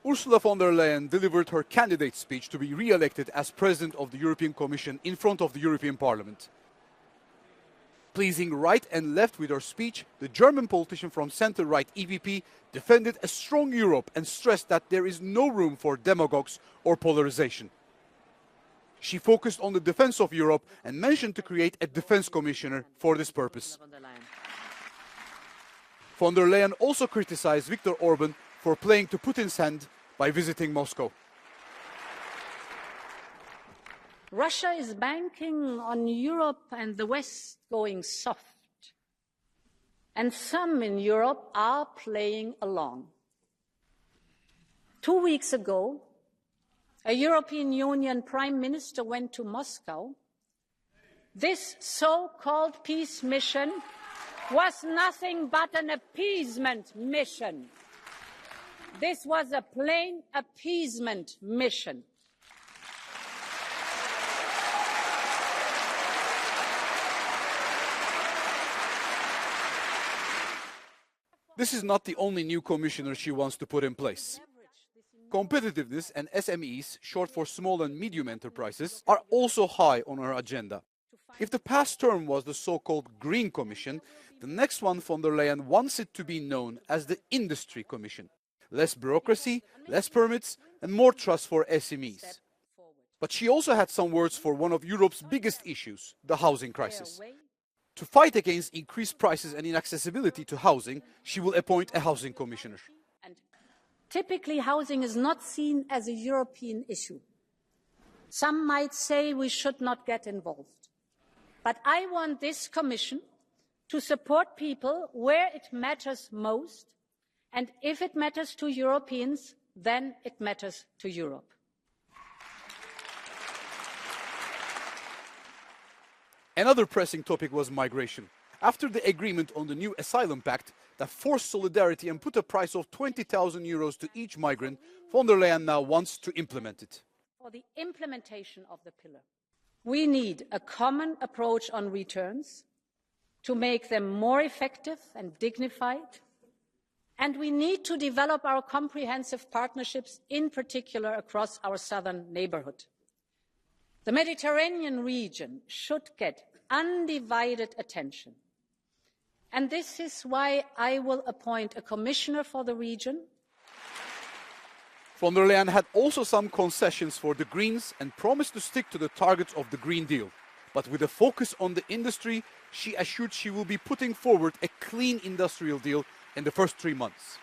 Ursula von der Leyen delivered her candidate speech to be re-elected as President of the European Commission in front of the European Parliament. Pleasing right and left with her speech, the German politician from centre-right EPP defended a strong Europe and stressed that there is no room for demagogues or polarization. She focused on the defence of Europe and mentioned to create a defence commissioner for this purpose. Von der Leyen also criticized Viktor Orban for playing to Putin's hand by visiting Moscow. Russia is banking on Europe and the West going soft. And some in Europe are playing along. 2 weeks ago, a European Union Prime Minister went to Moscow. This so-called peace mission was nothing but an appeasement mission. This was a plain appeasement mission. This is not the only new commissioner she wants to put in place. Competitiveness and SMEs, short for small and medium enterprises, are also high on her agenda. If the past term was the so-called Green Commission, the next one von der Leyen wants it to be known as the Industry Commission. Less bureaucracy, less permits, and more trust for SMEs. But she also had some words for one of Europe's biggest issues, the housing crisis. To fight against increased prices and inaccessibility to housing, she will appoint a housing commissioner. Typically, housing is not seen as a European issue. Some might say we should not get involved. But I want this Commission to support people where it matters most, and if it matters to Europeans, then it matters to Europe. Another pressing topic was migration. After the agreement on the new asylum pact that forced solidarity and put a price of 20,000 euros to each migrant, von der Leyen now wants to implement it. For the implementation of the pillar, we need a common approach on returns to make them more effective and dignified, and we need to develop our comprehensive partnerships, in particular across our southern neighbourhood. The Mediterranean region should get undivided attention. And this is why I will appoint a commissioner for the region. Von der Leyen had also some concessions for the Greens and promised to stick to the targets of the Green Deal. But with a focus on the industry, she assured she will be putting forward a clean industrial deal in the first 3 months.